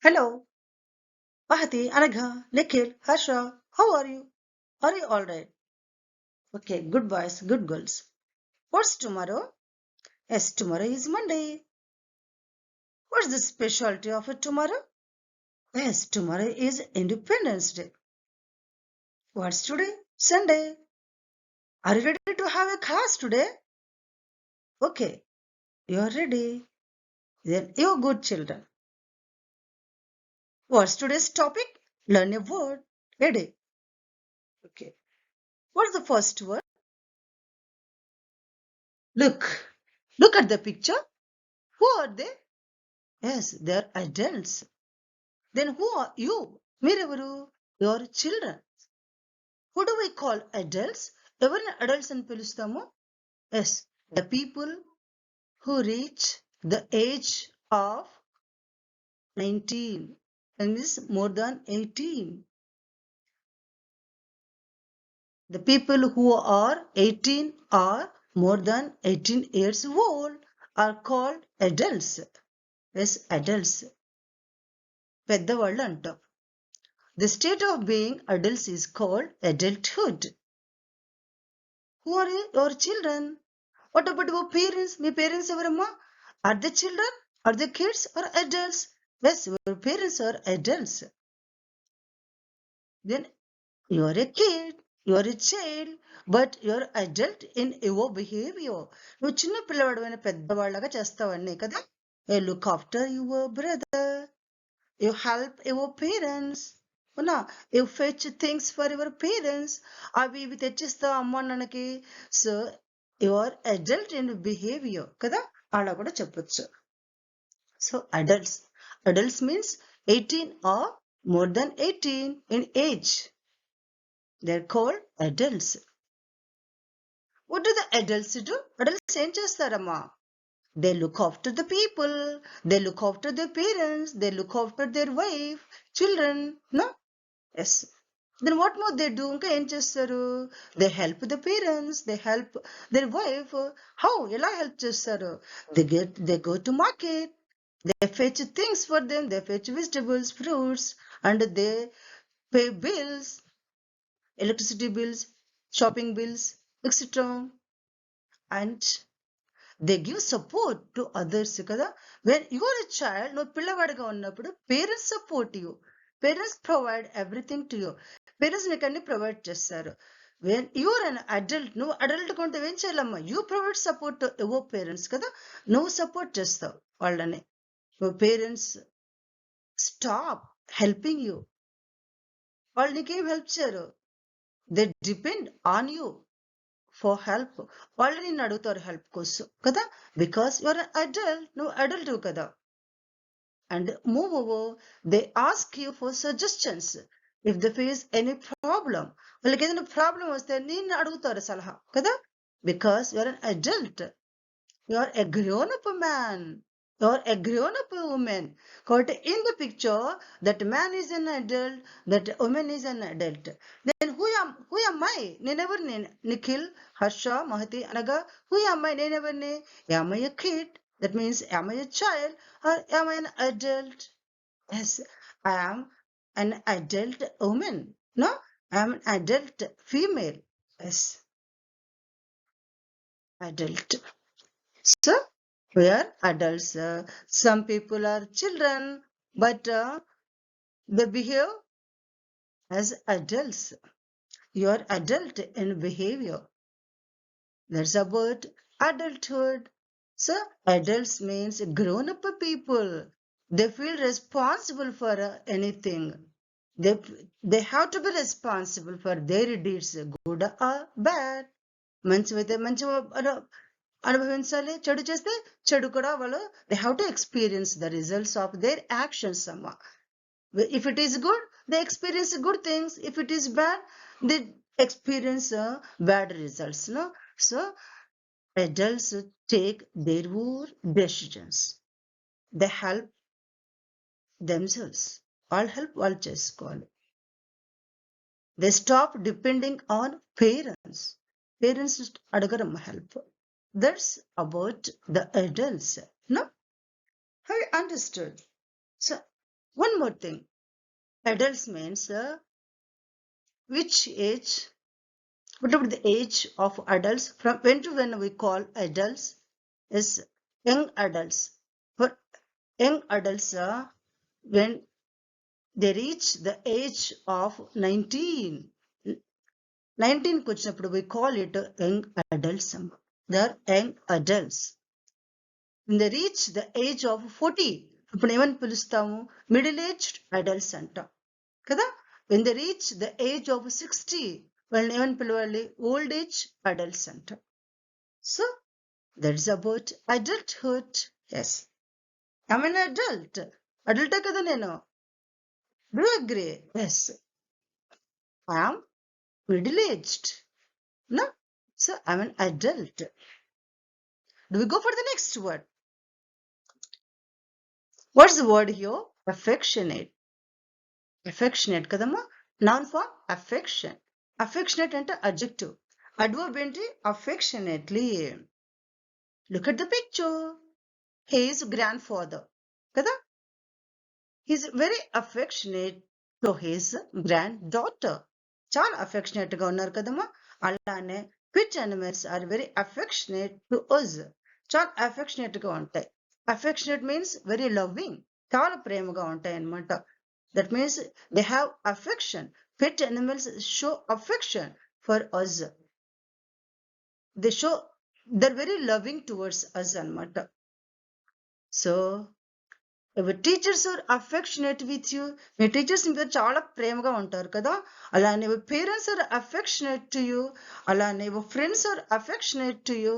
Hello, Mahati, Anagha, Nikhil, Harsha. How are you? Are you all right? Okay, good boys, good girls. What's tomorrow? Yes, tomorrow is Monday. What's the specialty of it tomorrow? Yes, tomorrow is Independence Day. What's today? Sunday. Are you ready to have a class today? Okay, you're ready. Then you're good children. What's today's topic? Learn a word a day. Okay. What's the first word? Look. Look at the picture. Who are they? Yes, they're adults. Then who are you? Merevaru? Your children. Who do we call adults? ఎవరిని adults అని పిలుస్తాము? Yes, the people who reach the age of 19 and is more than 18. The people who are 18 or more than 18 years old are called adults. Yes, adults. పెద్దవాళ్ళు అంటాం. The state of being adults is called adulthood. Who are your children? What about your parents? My parents evarama? Are they children? Are they kids or adults? Yes, your parents are adults. Then you are a kid, you are a child, but you are adult in your behavior. నువ్వు చిన్న పిల్లవాడు అయిన పెద్దవాళ్ళగా చేస్తావన్నీ కదా. You look after your brother. You help your parents. అవునా, you fetch things for your parents. అవి ఇవి తెచ్చిస్తావు అమ్మ నాన్నకి. So you are adult in behaviour కదా, అలా కూడా చెప్పొచ్చు. So adults means 18 or more than 18 in age. They're called adults. What do the adults do? Adults ఏం చేస్తారమ్మా? They look after the people. They look after their parents. They look after their wife, children. No? Yes. Then what more they do? ఇంకా ఏం చేస్తారు? They help the parents. They help their wife. How? ఎలా help చేస్తారు? They go to market. They fetch things for them. They fetch vegetables, fruits, and they pay bills, electricity bills, shopping bills, etc. And they give support to others కదా. When you are a child, నువ్వు పిల్లవాడిగా ఉన్నప్పుడు parents support you. Parents provide everything to you. Parents నీకు అన్ని provide చేస్తారు. When you're an adult, నువ్వు adult కొంటే ఏం చేయాలమ్మా? You provide support to your parents కదా. నువ్వు సపోర్ట్ చేస్తావు వాళ్ళని. Your parents stop helping you. వాళ్ళు నీకేం హెల్ప్ చేయరు. They depend on you for help. వాళ్ళు నిన్ను అడుగుతారు హెల్ప్ కోసం కదా. బికాస్ యువర్ అడల్ట్, నువ్వు అడల్ట్ కదా. And move over, they ask you for suggestions if they face any problem. వాళ్ళకి ఏదైనా ప్రాబ్లం వస్తే నిన్ను అడుగుతారు సలహా కదా. Because your an adult, your a grown up man, your a grown up women. కాబట్టి in the picture that man is an adult, that women is an adult. Then who am I? నేనెవరిని? నిఖిల్, హర్ష, మహతి అనగా who am I? నేనెవరిని? Am I a kid? That means am I a child or am I an adult? Yes, I am an adult woman. No, I am an adult female. Yes, adult. So we are adults. Some people are children, but they behave as adults. You are adult in behavior. That's about adulthood. So adults means grown-up people. They feel responsible for anything. They they have to be responsible for their deeds, good or bad. మంచివైతే మంచి అనుభవించాలి, చెడు చేస్తే చెడు కూడా వాళ్ళు they have to experience the results of their actions అమ్మా. If it is good, they experience good things. If it is bad, they experience bad results. No, so adults take their own decisions. They help themselves. All help all చేసుకోవాలి. They stop depending on parents. Parents అడగరమ్మ help. That's about the adults. No, have you understood? So One more thing. Adults means which age? What about the age of adults? From when to when we call adults is young adults. For young adults, when they reach the age of 19, 19 వచ్చినప్పుడు we call it young adults. They are young adults. When they reach the age of 40, ఇప్పుడు ఏమని పిలుస్తాము? Middle aged adults అంటాం కదా. when they reach the age of 60, వాళ్ళని ఏమని పిలవాలి? Old age adults అంటాం. So that's about adulthood. Yes, I'm an adult. అడల్టే కదా నేను. Do agree? Yes, I'm middle aged. No? So I'm an adult. Do we go for the next word? What's the word here? Affectionate. Affectionate kadama. Noun form affection. Affectionate ante adjective. Adverb enti affectionately. Look at the picture. He is grandfather. Kada? He's very affectionate to his granddaughter. చాలా affectionate గా ఉన్నారు కదమ్మా. అలానే pet animals are very affectionate to us. చాలా affectionate గా ఉంటాయి. Affectionate means very loving. చాలా ప్రేమగా ఉంటాయి అన్నమాట. That means they have affection. Pet animals show affection for us. They're very loving towards us అన్నమాట. So your teachers are affectionate with you. Me teachers మీద చాలా ప్రేమగా ఉంటారు కదా. అలానే your parents are affectionate to you. అలానే your friends are affectionate to you.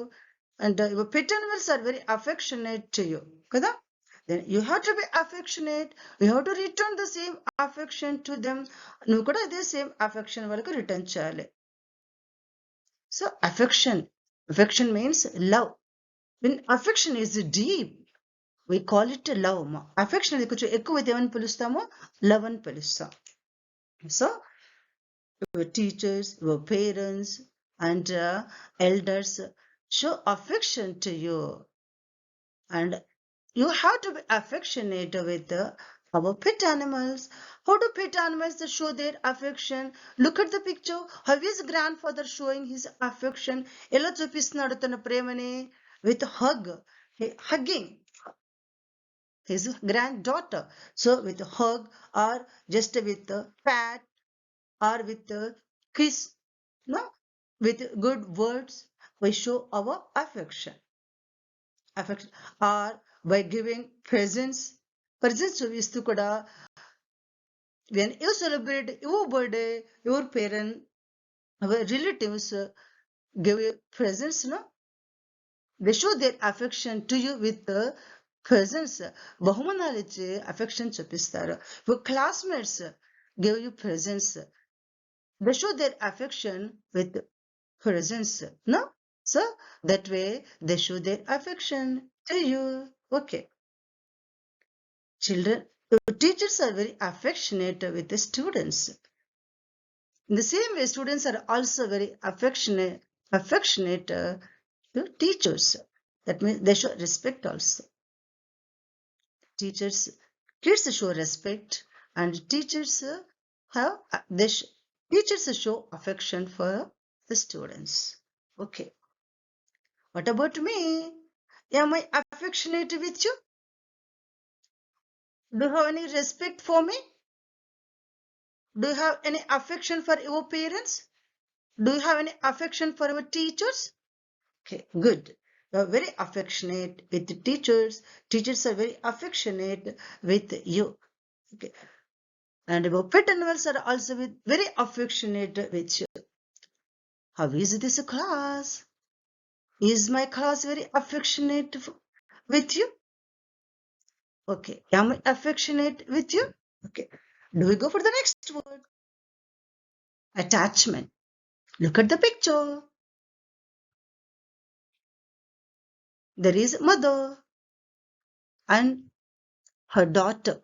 And your pet animals are very affectionate to you. కదా. Then you have to be affectionate. You have to return the same affection to them. నువ్వు కూడా అదే same affection వాళ్ళకి return చేయాలి. So affection means love. When affection is deep, we call it love. Affection అనేది కొంచెం ఎక్కువైతే ఏమని పిలుస్తామో love అని పిలుస్తాం. So your teachers, your parents and elders show affection to you, and you have to be affectionate with our pet animals. How do pet animals show their affection? Look at the picture. How is grandfather showing his affection? ఎలా చూపిస్తున్నాడు తన ప్రేమని? With hugging his granddaughter. So with a hug or just with a pat or with a kiss, no, with good words, we show our affection. Or by giving presents. Presents చూపిస్తూ కూడా, when you celebrate your birthday, your parent, our relatives give you presents, no? They show their affection to you with the presents. బహుమానాలు ఇచ్చి affection చూపిస్తారు. Your classmates give you presents. They show their affection with presents, no? So that way they show their affection to you. Okay. Children, teachers are very affectionate with the students. In the same way, students are also very affectionate to teachers. That means they show respect also. Kids show respect, and teachers show affection for the students. Okay. What about me? Am I affectionate with you? Do you have any respect for me? Do you have any affection for your parents? Do you have any affection for your teachers? Okay, good. You are very affectionate with the teachers. Teachers are very affectionate with you. Okay. And your pet animals are also very affectionate with you. How is this class? Is my class very affectionate with you? Okay. Am I affectionate with you? Okay. Do we go for the next word? Attachment. Look at the picture. There is mother and her daughter.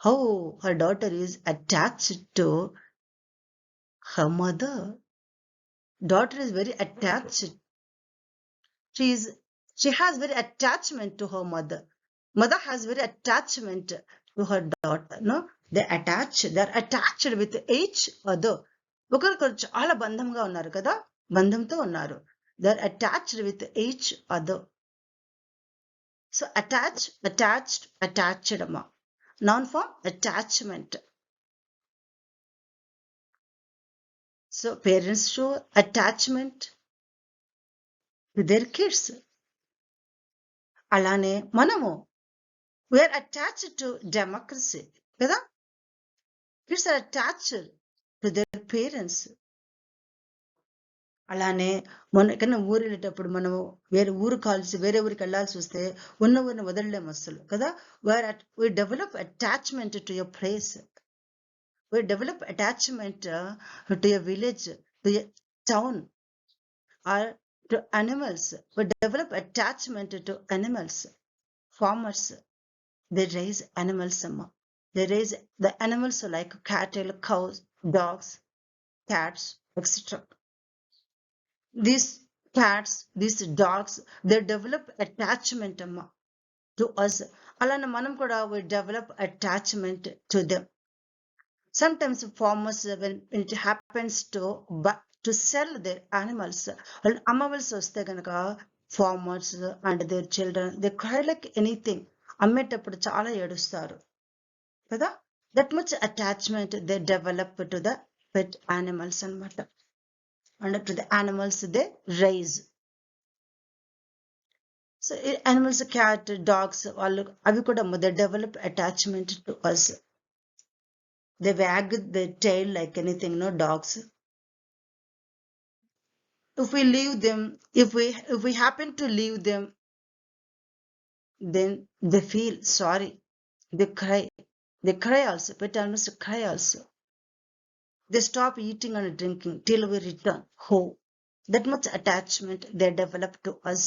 How her daughter is attached to her mother. Daughter is very attached. She has very attachment to her mother. Mother has very attachment to her daughter. No, they are attached with each other. ఒకరికొకరు చాలా బంధంగా ఉన్నారు కదా, బంధంతో ఉన్నారు. They are attached with each other. So attached అమ్మా. Noun form attachment. So parents show attachment to their kids. అలానే మనము we are attached to democracy కదా. Kids are attached to their parents. అలానే మొన్న ఎక్కడైనా ఊరు వెళ్ళేటప్పుడు మనము వేరే ఊరు వేరే ఊరికి వెళ్ళాల్సి వస్తే ఉన్న ఊరిని వదలలేము అసలు కదా. we develop attachment to your place. We develop attachment to your village, to your town, or to animals. We develop attachment to animals. Farmers, they raise animals. They raise the animals like cattle, cows, dogs, cats, etc. These cats, these dogs, they develop attachment to us. అలానే మనం కూడా we develop attachment to them. Sometimes farmers, when it happens to sell their animals, అమ్మవలసి వస్తే కనుక farmers and their children, they cry like anything. అమ్మేటప్పుడు చాలా ఏడుస్తారు కదా. That much attachment they develop to the pet animals అన్నమాట, and to the animals they raise. So animals, cat, dogs, వాళ్ళు అవి కూడా they develop attachment to us. They wag their tail like anything, no, dogs. If we leave them, if we happen to leave them, then they feel sorry. They cry. They cry also. Pet animals cry also. They stop eating and drinking till we return home. That much attachment they develop to us.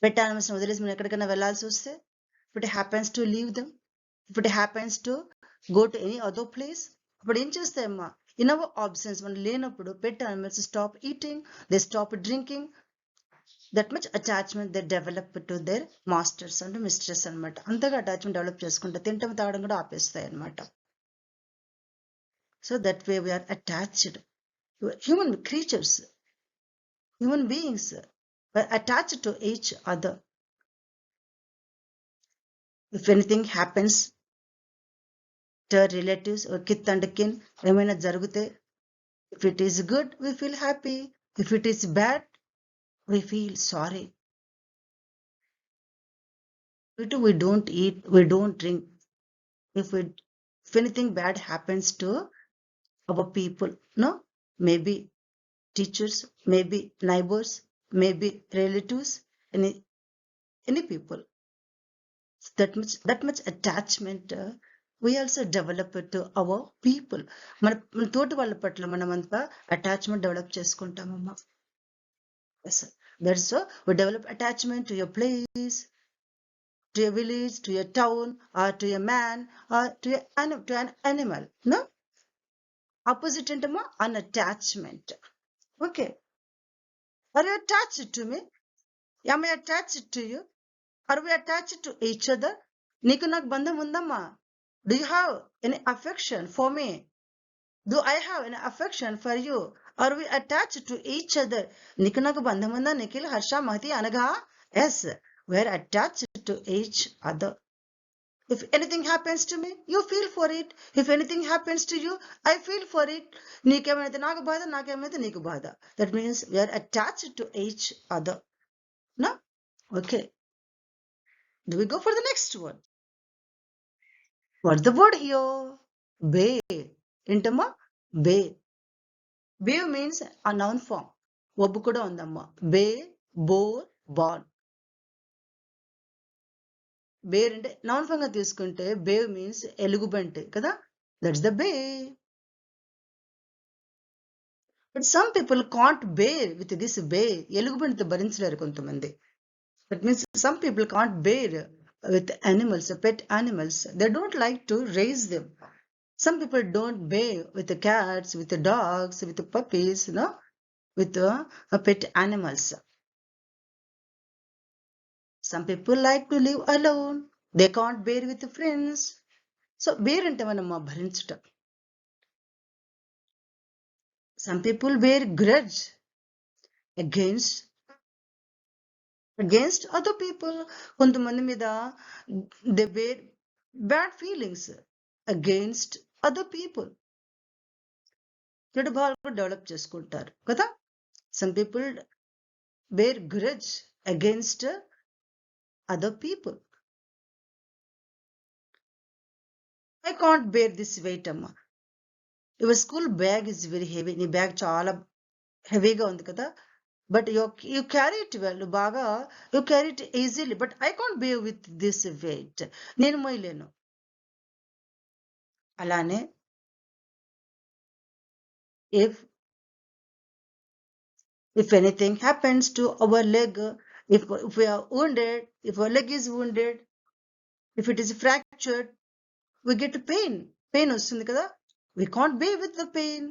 Pet animals వదిలేసి మనం ఎక్కడికైనా వెళ్ళాల్సి వస్తే, if it happens to leave them, if it happens to go to any other place, అప్పుడు ఏం చేస్తాయమ్మా, in our absence, మనం లేనప్పుడు pet animals stop eating, they stop drinking. That much attachment they develop to their masters and mistress అన్నమాట. అంతగా attachment develop చేసుకుంటా, తింటం తాగడం కూడా ఆపేస్తాయి అన్నమాట. So that way we are attached. Human creatures, human beings are attached to each other. If anything happens to our relatives or kith and kin, ఏమైనా జరిగితే, if it is good, we feel happy. If it is bad, we feel sorry. We don't eat, we don't drink. If anything bad happens to our people, no, maybe teachers, maybe neighbors, maybe relatives, any people, that much attachment we also develop to our people. మన తోటి వాళ్ళ పట్ల మనం అంతా attachment develop చేసుకుంటామమ్మా. That's so we develop attachment to your place, to your village, to your town, or to your man, or to an animal. No, opposite ఏంటమ్మా, unattachment. Okay, are you attached to me? Am I attached to you? Are we attached to each other? నీకు నాకు బంధం ఉందమ్మా. Do you have any affection for me? Do I have any affection for you? Are we attached to each other? నీకు నాకు బంధం ఉందా నిఖిల్, హర్ష, మహతి అనగా? Yes, we are attached to each other. If anything happens to me, you feel for it. If anything happens to you, I feel for it. నీకేమైతే నాకు బాధ, నాకేమైతే నీకు బాధ. That means we are attached to each other. No? Okay. Do we go for the next one? What's the word here? Bay. ఏంటమ్మా? Bay. Bay means a noun form. Obbu కూడా ఉందమ్మా. Bay, bore, born. Bear అంటే noun form గా తీసుకుంటే bear means ఎలుగుబంటి కదా. That's the bear. But some people can't bear with this bear. ఎలుగుబంటితో భరించలేరు కొంతమంది. That means some people can't bear with animals, pet animals. They don't like to raise them. Some people don't bear with the cats, with the dogs, with the puppies, with the pet animals. Some people like to live alone. They can't bear with friends. So bear అంటే మనమ్మా భరించటం. Some people bear grudge against other people. కొంతమంది మీద they bear bad feelings against other people. చెడు భావాలు develop చేసుకుంటారు కదా. Some people bear grudge against other people. I can't bear this weight అమ్మా. Your school bag is very heavy. నీ బ్యాగ్ చాలా హెవీగా ఉంది కదా, but you carry it well. బాగా you carry it easily, but I can't bear with this weight. నేను మోయలేను. అలానే if anything happens to our leg, if we are wounded, if our leg is wounded, if it is fractured, we get pain వస్తుంది కదా. We can't bear with the pain.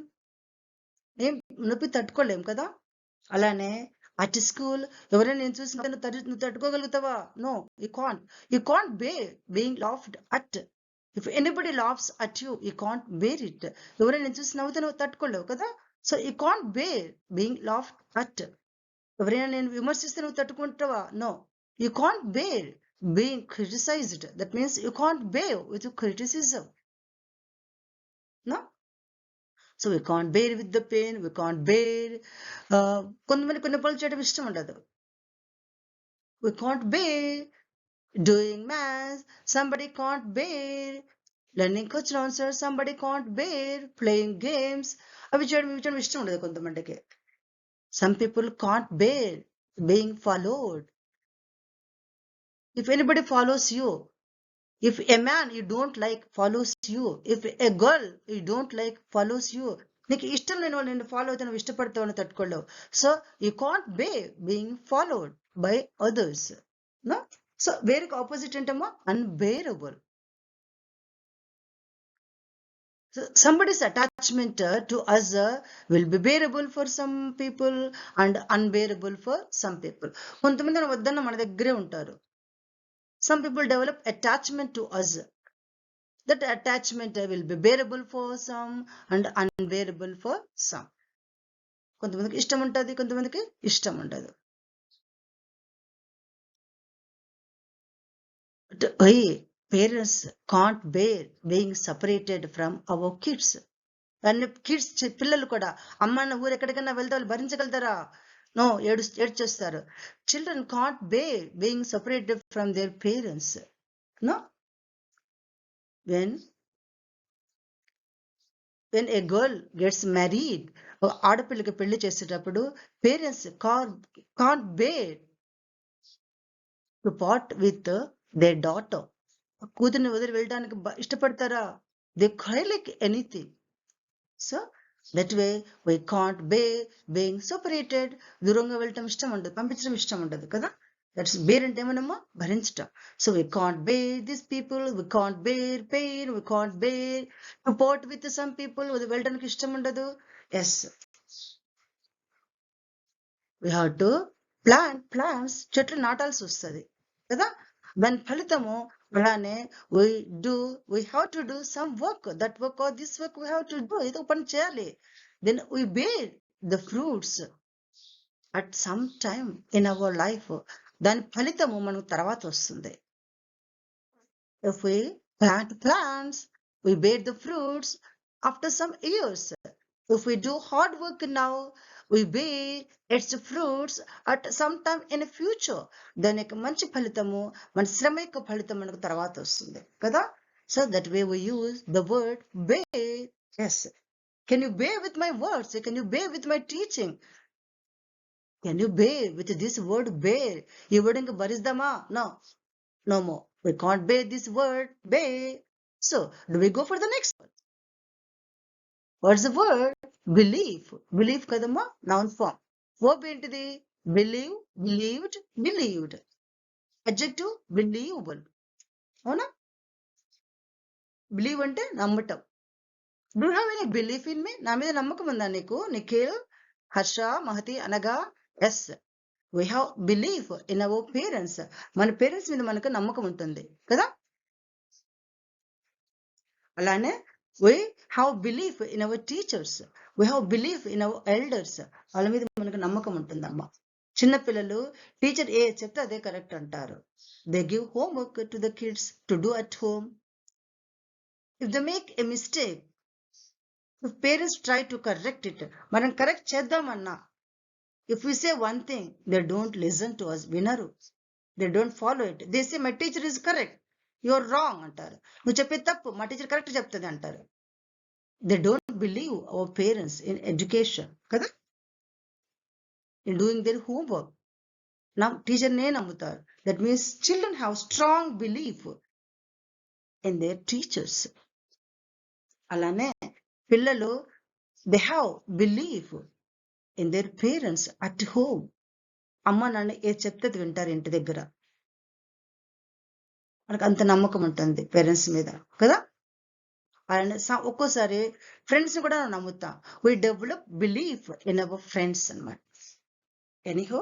ఏం నొప్పి తట్టుకోలేం కదా. అలానే అట్ స్కూల్ ఎవరైనా నేను చూసి నువ్వు తట్టుకోగలుగుతావా? No, you can't bear being laughed at. If anybody laughs at you can't bear it. ఎవరైనా నేను చూసి నవ్వుతే నువ్వు తట్టుకోలేవు కదా. So you can't bear being laughed at. ఎవరైనా నేను విమర్శిస్తే నువ్వు తట్టుకుంటావా? No, you can't bear being criticised. That means you can't bear with criticism. No, so we can't bear with the pain, we can't bear. కొంతమంది కొన్ని పనులు చేయడం ఇష్టం ఉండదు. We can't bear doing maths, somebody can't bear learning question answer, somebody can't bear playing games. అవి చేయడం ఇష్టం ఉండదు కొంతమందికి. Some people can't bear being followed. If anybody follows you, if a man you don't like follows you, if a girl you don't like follows you, నీకు ఇష్టం లేని వాళ్ళు నేను ఫాలో అవుతాను ఇష్టపడతావు తట్టుకోలేవు. So you can't bear being followed by others. No, so వేరికి opposite ఏంటమ్మా? Unbearable. Somebody's attachment to us will be bearable for some people and unbearable for some people. కొంతమంది వద్దన్న మన దగ్గరే ఉంటారు. Some people develop attachment to us. That attachment will be bearable for some and unbearable for some. కొంతమందికి ఇష్టం ఉంటుంది, కొంతమందికి ఇష్టం ఉండదు. Parents can't bear being separated from our kids. అన్ని కిడ్స్ పిల్లలు కూడా అమ్మ ఊరు ఎక్కడికైనా వెళ్తే వాళ్ళు భరించగలుగుతారా? నో, ఏడ్చేస్తారు. Children can't bear being separated from their parents. No, when a girl gets married, ఆడపిల్లకి పెళ్లి చేసేటప్పుడు parents can't bear to part with their daughter. కూతుర్ని వదిలి వెళ్ళడానికి ఇష్టపడతారా? They cry like anything. So that way we can't bear being separated. దూరంగా వెళ్ళటం ఇష్టం ఉండదు, పంపించడం ఇష్టం ఉండదు కదా. దట్స్ బేర్ అంటే ఏమనమ్మా? భరించటం. So we can't bear these people, we can't bear pain, we can't bear to part with some people. వెళ్ళడానికి ఇష్టం ఉండదు. Yes, we have to plants చెట్లు నాటాల్సి వస్తుంది కదా. దాని ఫలితము అలానే we have to do some work, that work or this work we have to do. ఏదో పని చేయాలి. Then we bear the fruits at some time in our life. దాని ఫలితము మనకు తర్వాత వస్తుంది. If we plant plants, we bear the fruits after some years. If we do hard work now, we bear its fruits at some time in the future. దాని యొక్క మంచి ఫలితము, మన శ్రమ యొక్క ఫలితం మనకు తర్వాత వస్తుంది కదా. So that way we use the word bear. Yes, can you bear with my words? Can you bear with my teaching? Can you bear with this word bear? ఈ వర్డ్ ఇంకా భరిద్దామా? No more. We can't bear this word bear. So do we go for the next one? What's the word? Belief kadamma, noun form. Verb ఏంటిది? Believe, believed, believed. Adjective believable. అవునా? Believe అంటే నమ్మటం. Do you have any belief in me? నా మీద నమ్మకం ఉందా నీకు? నిఖిల్, హర్ష, మహతి అనగా yes, we have belief in our parents. మన పేరెంట్స్ మీద మనకు నమ్మకం ఉంటుంది కదా. అలానే we have belief in our teachers, we have belief in our elders. వాళ్ళ మీద మనకు నమ్మకం ఉంటుందమ్మా. చిన్నపిల్లలు టీచర్ ఏ చెప్తే అదే కరెక్ట్ అంటారు. They give homework to the kids to do at home. If they make a mistake, if parents try to correct it, మనం కరెక్ట్ చేద్దామన్నా, if we say one thing, they don't listen to us, వినరు. They don't follow it. They say my teacher is correct, you're wrong అంటారు. నువ్వు చెప్పేది తప్పు, మా teacher correct చెప్తుంది అంటారు. They don't believe our parents in education, కదా, in doing their homework. నా టీచర్ నే నమ్ముతారు. That means children have strong belief in their teachers. అలానే పిల్లలు they have belief in their parents at home. అమ్మ నాన్న ఏ చెప్తే వింటారు ఇంటి దగ్గర. మనకు అంత నమ్మకం ఉంటుంది పేరెంట్స్ మీద, కదా. అండ్ ఒక్కోసారి ఫ్రెండ్స్ కూడా నమ్ముతాం. We develop belief in our friends అన్నమాట. ఎనీహో,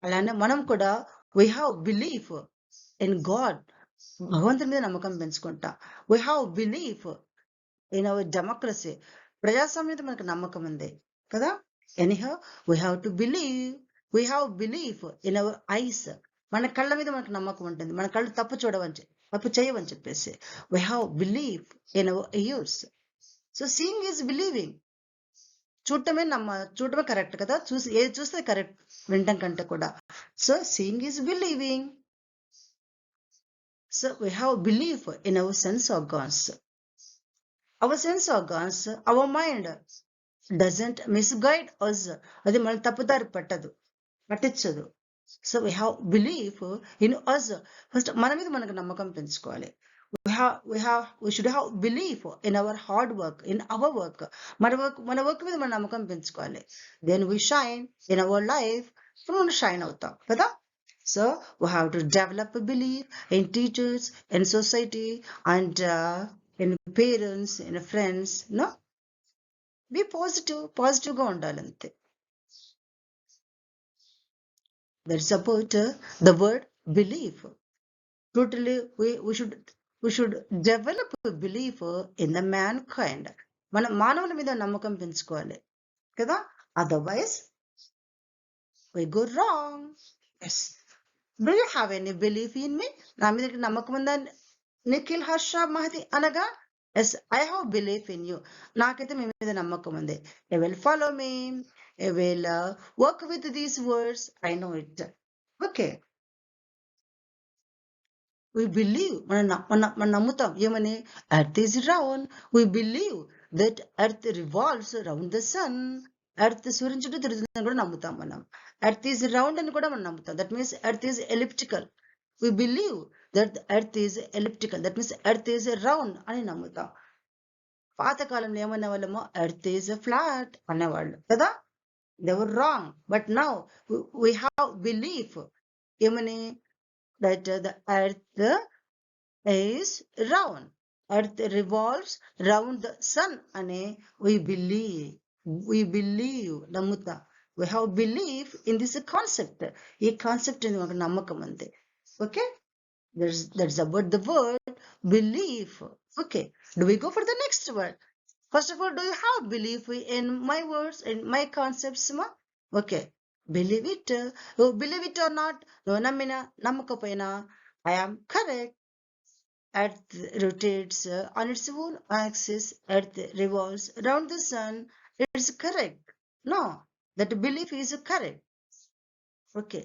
అలానే మనం కూడా we have belief in God, భగవంతుని మీద నమ్మకం పెంచుకుంటాం. We have belief in our democracy, ప్రజాస్వామ్యం మీద మనకు నమ్మకం ఉంది, కదా. Anyhow, we have to believe, we have belief in our eyes, మన కళ్ళ మీద మనకు నమ్మకం ఉంటుంది. మన కళ్ళు తప్పు చేయవని చెప్పేసి. We have believe in our ears. So seeing is believing. చూడటమే కరెక్ట్ కదా, ఏది చూస్తే కరెక్ట్ వినటం కంటే కూడా. So seeing is believing. So we have belief in our sense organs. Our sense organs, our mind doesn't misguide us. అది మన తప్పుదారి పట్టించదు. So we have belief in us. First మన మీద మనకు నమ్మకం పెంచుకోవాలి. we should have belief in our hard work, in our work. మన వర్క్ మీద మన నమ్మకం పెంచుకోవాలి. then we shine in our life. మనం షైన్ అవుతాం కదా. so we have to develop a belief in teachers, in society, and in parents, in friends. No, be positive గా ఉండాలి అంతే. that's about the word belief. Totally, we should develop a belief in the mankind. మనం మానవుల మీద నమ్మకం పెంచుకోవాలి కదా. Otherwise we go wrong. yes, do you have any belief in me? నా మీద నమ్మకం ఉందా నిఖిల్, హర్ష, మహతి అనగా yes, I have belief in you. నాకైతే మీ మీద నమ్మకం ఉంది. I will follow me, I will work with these words, I know it. Okay, we believe, మనం నమ్ముతాం ఏమని, earth is round. we believe that earth revolves around the sun. Earth సూర్యుని చుట్టూ తిరుగుతుందని కూడా నమ్ముతాం మనం. ఎర్త్ ఈజ్ రౌండ్ అని కూడా మనం నమ్ముతాం. That means earth is elliptical. we believe that earth is elliptical. That means earth is round అని నమ్ముతాం. పాతకాలంలో ఏమనే వాళ్ళమో ఎర్త్ ఈజ్ ఫ్లాట్ అనేవాళ్ళు కదా. they were wrong. but now we have belief ఏమని, that the earth is round, earth revolves round the sun ane we believe namuta. we have belief in this concept. ee concept ni maku namakam ante. okay, that's about the word belief. okay, do we go for the next word? first of all, do you have belief in my words, in my concepts ma? okay, believe it. believe it or not, namina namakapayina, I am correct. Earth rotates on its own axis. Earth revolves around the sun. It's correct. No, that belief is correct. okay,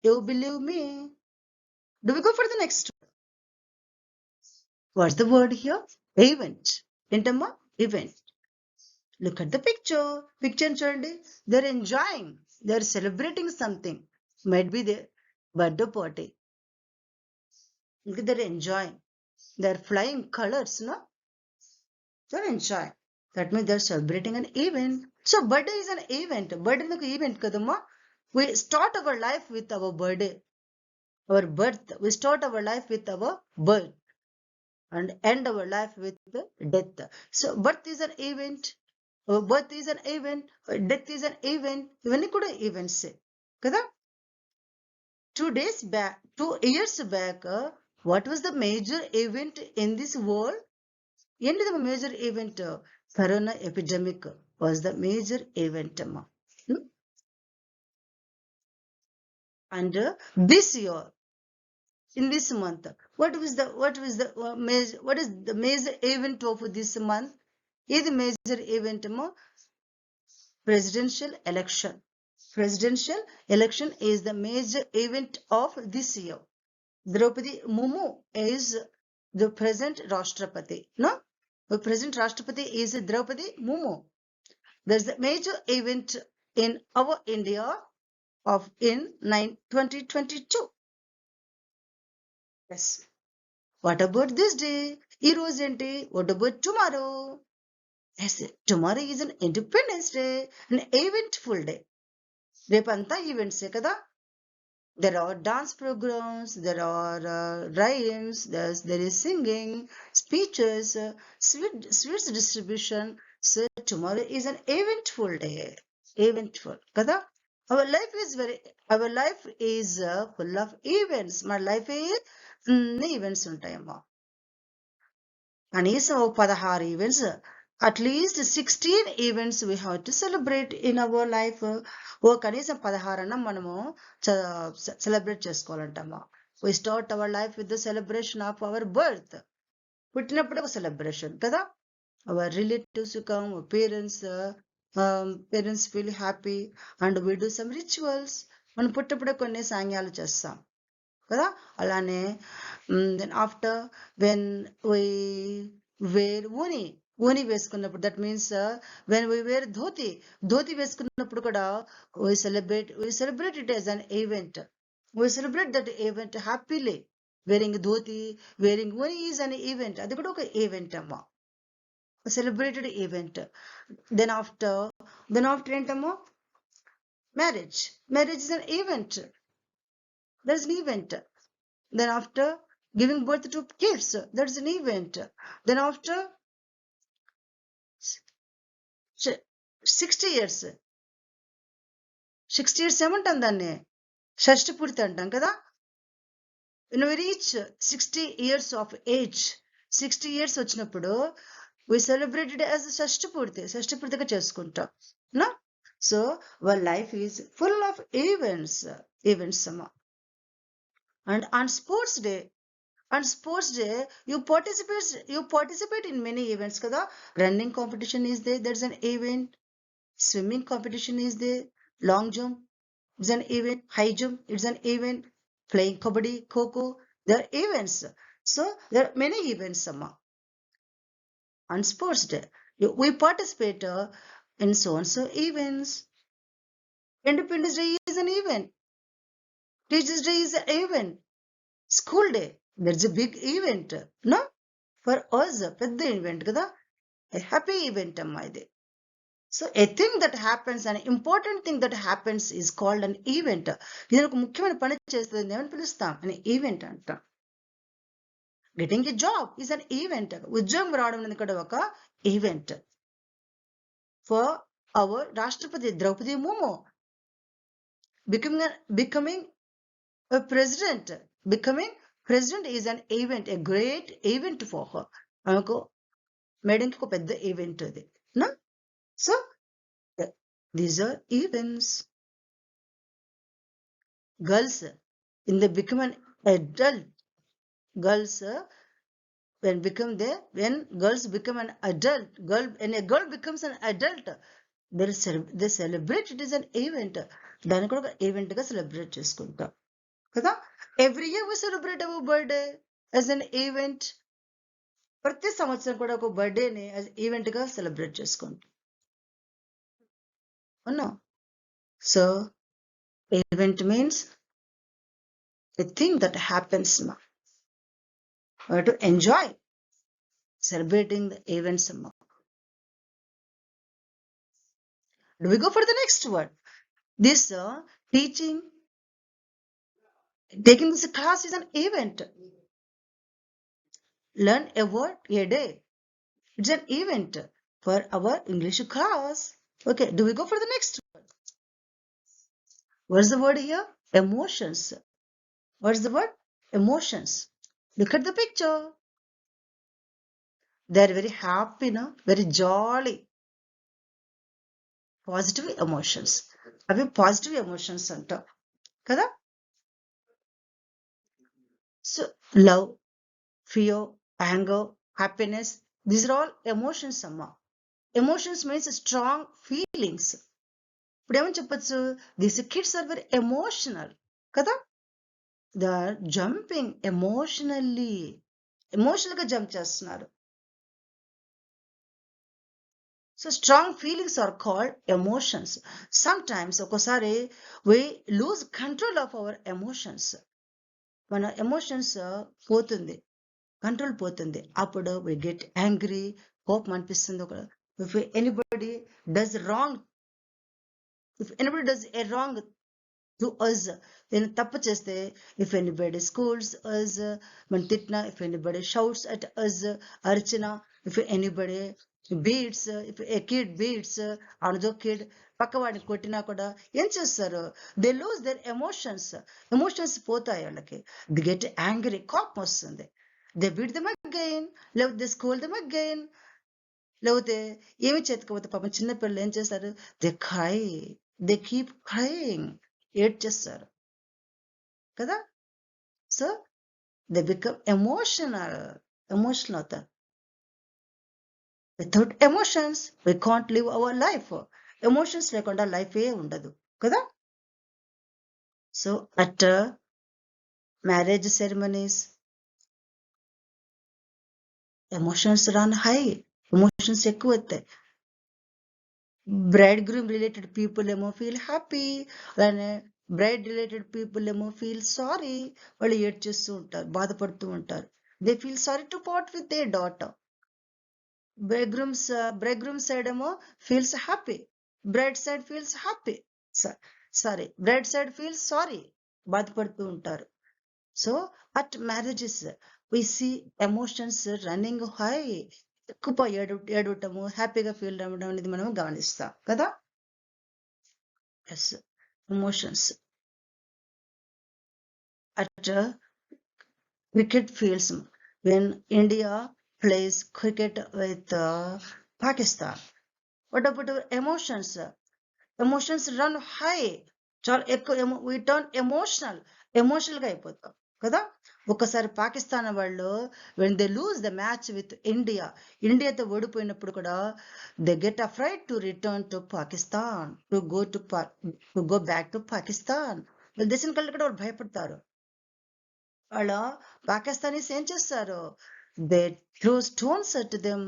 you believe me. do we go for the next one? what's the word here? event. ఏంటమ్మా? event. look at the picture చూడండి. they're enjoying, they're celebrating something. might be their birthday party. they're enjoying, they're flying colors, no? they're enjoying. that means they're celebrating an event. so birthday is an event. birthday is an event kadamma. we start our life with our birthday, our birth. we start our life with our birth and end our life with death. so birth is an event, birth is an event, death is an event. ఇవన్నీ కూడా events కదా. 2 years back What was the major event in this world? End the major event. Corona epidemic was the major event. Hmm? And this year, in this month, what is the major event of this month? Is the major event presidential election. Presidential election is the major event of this year. Draupadi Murmu is the present Rashtrapati. No? The present Rashtrapati is Draupadi Murmu. There's a major event in our India of in 2022. Yes. What about this day? Heroes day. What about tomorrow? Yes, tomorrow is an Independence Day, an eventful day. రేపంతా ఈవెంట్సే కదా. There are dance programs, there are rhymes, there is singing, speeches, sweets distribution. So tomorrow is an eventful day. Eventful kada. Our life is our life is full of events. My life is events ఉంటాయమ్మా. కనీసం 16 events, at least 16 events we have to celebrate in our life. కనీసం 16 అన్న మనము celebrate చేసుకోవాలంటమ్మా. We start our life with the celebration of our birth. పుట్టినప్పుడు ఒక celebration కదా. Our relatives come, our parents feel happy and we do some rituals. మనం పుట్టినప్పుడే కొన్ని సాంగ్యాలు చేస్తాం కదా. అలానే then after when we wear oni వేసుకున్నప్పుడు, that means when we wear dhoti వేసుకున్నప్పుడు కూడా we celebrate it as an event. We celebrate that event happily. Wearing dhoti, wearing oni is an event. అది కూడా ఒక ఈవెంట్ అమ్మా, సెలబ్రేటెడ్ ఈవెంట్. దెన్ ఆఫ్టర్ ఏంటమ్మా, marriage is an event. There's an event. Then after giving birth to kids, there's an event. Then after 60 years ఏమంటాం దాన్ని, షష్టి పూర్తి అంటాం కదా. When we reach 60 years of age, 60 years వచ్చినప్పుడు we celebrated as షష్టి పూర్తిగా చేసుకుంటాం. No? So our life is full of events అమ్మా. And on sports day, you participate in many events kada. Running competition is there, there's an event. Swimming competition is there. Long jump is an event. High jump, it's an event. Playing kabaddi, kho, there are events. So there are many events amma. On sports day, we participate in so and so events. Independence Day is an event. Teachers Day is an event. School day, there's a big event. No? For us, పెద్ద event కదా. A happy event అమ్మా ఇది. So a thing that happens, an important thing that happens is called an event. ఇది ఒక ముఖ్యమైన పని చేస్తుంది, ఏమని పిలుస్తాం, an event అంటాం. Getting a job is an event. ఉద్యోగం రావడం అనేది కూడా ఒక event. For our Rashtrapati Draupadi Murmu becoming a president. Becoming president is an event, a great event for her. ఆమెకు మేడంకి ఒక పెద్ద ఈవెంట్ అది. No? So these are events. Girls, in the become an adult, girls when girls become an adult, when a girl becomes an adult, they celebrate it as an event. దాన్ని కూడా ఒక event గా celebrate చేసుకుంటాం కదా. Every year we celebrate our birthday as an event. ప్రతి సంవత్సరం కూడా ఒక బర్త్డేని ఈవెంట్ గా సెలబ్రేట్ చేసుకుంటాం. అవునా? So event means a thing that happens now. We have to enjoy celebrating the events more. Do we go for the next word? This teaching, taking this class is an event. Learn a word a day. It's an event for our English class. Okay, do we go for the next word? What's the word here? Emotions. What's the word? Emotions. Look at the picture. They are very happy, no? Very jolly. Positive emotions. అవి positive emotions అంటాం కదా. So love, fear, anger, happiness, these are all emotions అమ్మా. Emotions means strong feelings. ఇప్పుడు ఏమని చెప్పచ్చు, these kids are very emotional కదా. They are jumping emotionally, emotional గా jump చేస్తున్నారు. So strong feelings are called emotions. Sometimes ఒక్కోసారి we lose control of our emotions. మన emotions పోతుంది, కంట్రోల్ పోతుంది. అప్పుడు వి గెట్ యాంగ్రీ, కోపం అనిపిస్తుంది. ఒక if anybody does wrong, if anybody does a wrong to us, నేను తప్పు చేస్తే, ఇఫ్ ఎనీబడి స్కూల్స్ అస్, మనం తిట్టినా, if anybody shouts at us, Archana, if anybody beats, if a kid beats another kid, పక్కవాడిని కొట్టినా కూడా ఏం చేస్తారు, they lose their emotions. Emotions పోతాయి వాళ్ళకి. ది గెట్ యాంగ్రీ, కోపం వస్తుంది. దే బీట్ దెమ్ అగైన్, లేకపోతే దే స్కూల్ దెమ్ అగైన్, లేకపోతే ఏమి చేతకపోతే పాపం చిన్నపిల్లలు ఏం చేస్తారు, they cry, they keep crying, ఏడ్ చేస్తారు కదా. So they become emotional, emotional అవుతారు. Without emotions we can't live our life. Emotions లేకుండా లైఫ్ ఏ ఉండదు కదా. So at marriage ceremonies emotions run high, emotions ఎక్కువ అవుతాయి. బ్రైడ్ గ్రూమ్ రిలేటెడ్ పీపుల్ ఏమో ఫీల్ హ్యాపీ, అలానే బ్రైడ్ రిలేటెడ్ పీపుల్ ఏమో ఫీల్ సారీ. వాళ్ళు ఏడ్చేస్తూ ఉంటారు, బాధపడుతూ ఉంటారు. They feel sorry to part with they daughter. Bride groom side ఏమో feels happy, bride side feels happy, sorry braid side feels sorry, బాధపడుతూ ఉంటారు. So at marriages we see emotions running high, ఎక్కువ ఏడవటము, హ్యాపీగా ఫీల్ అవ్వడం అనేది మనం గమనిస్తాం కదా. Yes, emotions. At cricket fields, when India plays cricket with Pakistan, what about our emotions? Emotions run high, చాలా ఎక్కువ. we turn ఎమోషనల్ గా అయిపోతాం కదా. ఒకసారి పాకిస్తాన్ వాళ్ళు when they lose the match with India, ఇండియాతో ఓడిపోయినప్పుడు కూడా they get afraid to return to Pakistan, to go back to Pakistan. వాళ్ళ దేశం కళ్ళు కూడా వాళ్ళు భయపడతారు. వాళ్ళ పాకిస్తానీస్ ఏం చేస్తారు, they throw stones at them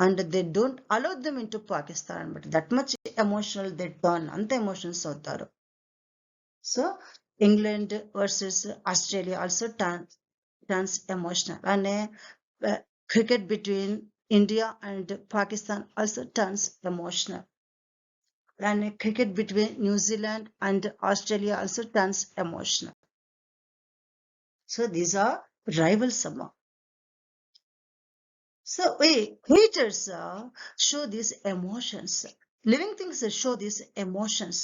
and they don't allow them in to Pakistan అనమాట. That much emotional they turn, అంత ఎమోషన్స్ అవుతారు. So England versus Australia also turns emotional, and cricket between India and Pakistan also turns emotional, and cricket between New Zealand and Australia also turns emotional. So these are rivals somehow. So creatures show these emotions. Living things show these emotions.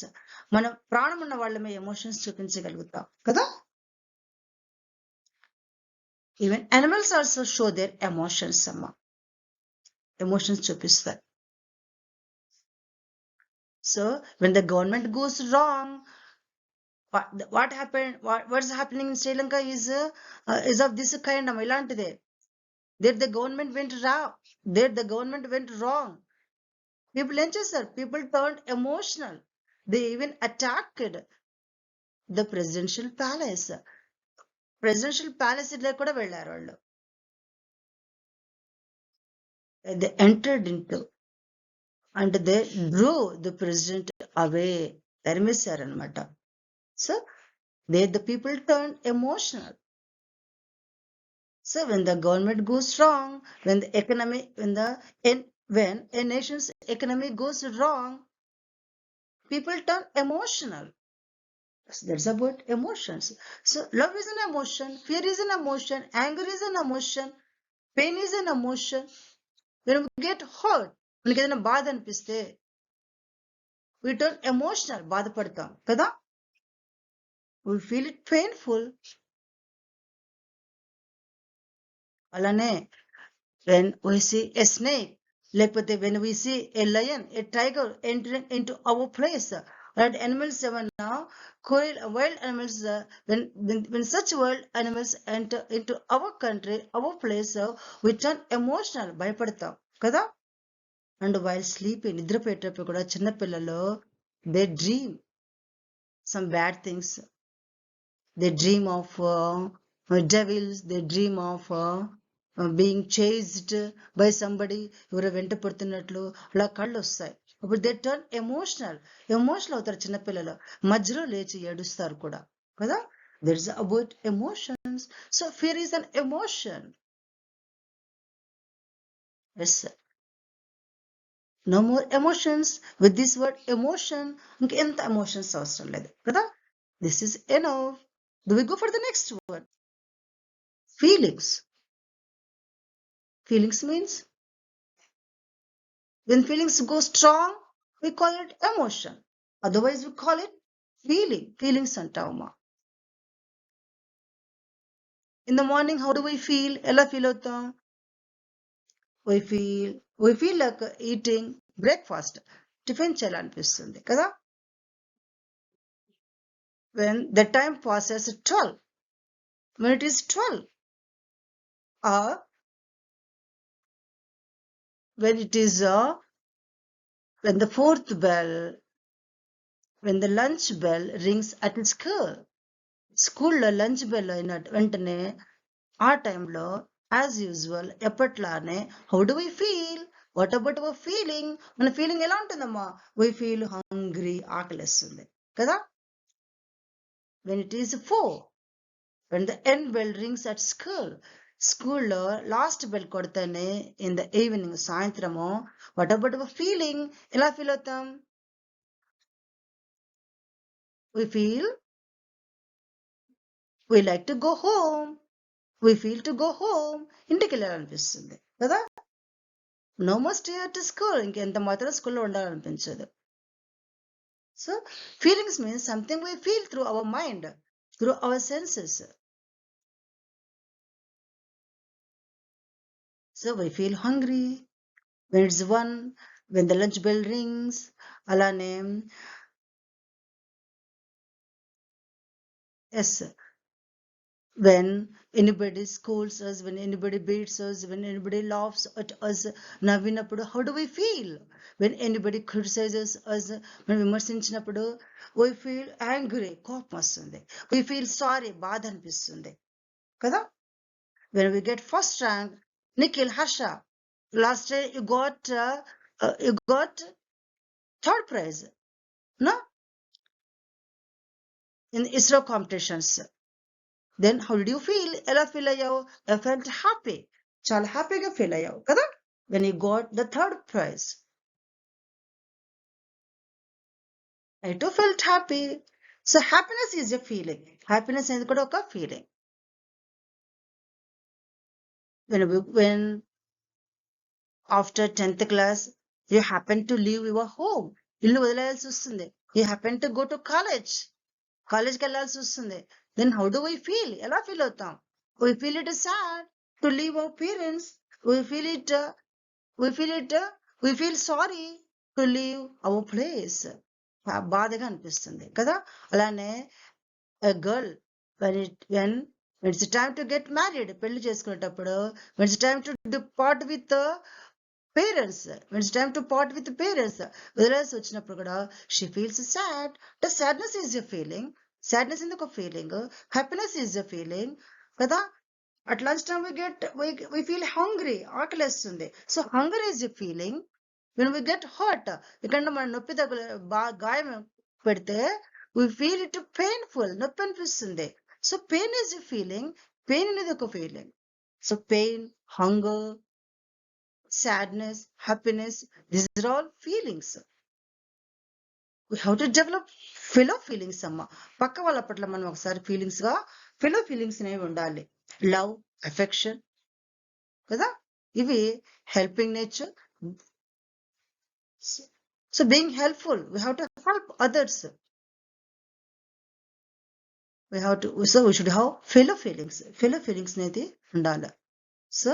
మన ప్రాణం ఉన్న వాళ్ళమే emotions చూపించగలుగుతాం కదా. Even animals also show their emotions అమ్మా, emotions చూపిస్తారు. So when the government goes wrong, what happened, what's happening in Sri Lanka is of this kind అమ్మా, ఇలాంటిదే. There the government went wrong, people ఏం చేస్తారు, people turned emotional, they even attacked the presidential palace లో కూడా వెళ్ళారు వాళ్ళు. they entered into and they drew the president away, తరిమేశారనమాట. So the people turned emotional. So when the government goes wrong, when the economy, when a nation's economy goes wrong, people turn emotional. So that's about emotions. So love is an emotion, fear is an emotion, anger is an emotion, pain is an emotion. When we get hurt, మనకి ఏదైనా బాధ అనిపిస్తే we turn emotional, బాధపడతాం కదా. We feel it painful. అలానే when we see a snake, లేకపోతే when we see a lion, a tiger entering into our place, right? Animals ఏమన్నా wild animals, when such wild animals enter into our country, our place, we turn emotional, భయపడతాం కదా. And while sleeping, నిద్రపోయేటప్పుడు కూడా చిన్నపిల్లలు they dream some bad things. They dream of devils. They dream of being chased by somebody. ఎవరో వెంట పడుతున్నట్లు అలా కళ్ళు వస్తాయి. అప్పుడు దే టర్న్ ఎమోషనల్ అవుతారు చిన్నపిల్లలు. మధ్యలో లేచి ఏడుస్తారు కూడా కదా. There is about emotions. So fear is an emotion. Yes, no more emotions. With this word emotion, ఇంకెంత ఎమోషన్స్ అవసరం లేదు కదా. This is enough. Do we go for the next word? Feelings. Feelings means when feelings go strong, we call it emotion. Otherwise, we call it feeling. Feelings అంటామా. In the morning, how do we feel? ఎలా feel అవుతాం? We feel like eating breakfast. Tiffin చేయాలనిపిస్తుంది కదా. When the time passes 12, when it is 12, or when it is when the fourth bell, when the lunch bell rings at school. స్కూల్లో lunch bell అయిన వెంటనే ఆ టైంలో as usual ఎప్పట్లానే how do we feel? What about our feeling? మన feeling ఎలా ఉంటుందమ్మా? We feel hungry, ఆకలిస్తుంది కదా. When it is 4, when the end bell rings at school, స్కూల్లో లాస్ట్ బెల్ కొడితేనే ఇన్ ద ఈవినింగ్, సాయంత్రము, వాట్ అబౌట్ అవర్ ఫీలింగ్? ఎలా feel అవుతాం? We feel we like to go home. We feel to go home. ఇంటికి వెళ్ళాలనిపిస్తుంది కదా. No must to school, ఇంకెంత మాత్రం స్కూల్లో ఉండాలనిపించదు. So feelings means something we feel through our mind, through our senses. So we feel hungry when it's 1, when the lunch bell rings. అలానే yes, when anybody scolds us, when anybody beats us, when anybody laughs at us, నవ్వినప్పుడు how do we feel? When anybody criticizes us, మనం విమర్శించినప్పుడు we feel angry, కోపం వస్తుంది. We feel sorry, బాధ అనిపిస్తుంది కదా. When we get first rank, Nikhil, Harsha, last day you got third prize, no, in ISRO competitions. Then how did you feel? ఎలా feel అయ్యావు? I felt happy. చాలా హ్యాపీగా feel అయ్యావు కదా when you got the third prize. I too felt happy. So happiness is a feeling. Happiness అనేది కూడా ఒక feeling. When after 10th class you happen to leave your home, ఇల్లు వదిలేయాల్సి వస్తుంది. You happen to go to కాలేజ్కి వెళ్ళాల్సి వస్తుంది. Then how do we feel? ఎలా feel అవుతాం? We feel it sad to leave our parents. We feel sorry to leave our place. బాధగా అనిపిస్తుంది కదా. అలానే a girl, when it's time to get married, పెళ్లి చేసుకునేటప్పుడు, when it's time to depart with the parents, when it's time to part with the parents, వదిలేసి వచ్చినప్పుడు కూడా she feels sad. The sadness is a feeling. Sadness is a feeling. Happiness is a feeling కదా. At lunch time we feel hungry, ఆకలేస్తుంది. So hunger is a feeling. When we get hurt, ఇక్కడ మన నొప్పి గాయం పెడితే we feel it painful, నొప్పి అనిపిస్తుంది. So pain is a feeling. Pain అనేది ఒక feeling. So pain, hunger, sadness, happiness, these are all feelings. We have to develop fellow feelings అమ్మ. పక్క వాళ్ళ పట్ల మనం ఒకసారి ఫీలింగ్స్ గా fellow feelings అనేవి ఉండాలి. లవ్, అఫెక్షన్ కదా, ఇవి helping nature. So being helpful, we have to help others. We should have fellow feelings. Fellow feelings అనేది ఉండాలి. So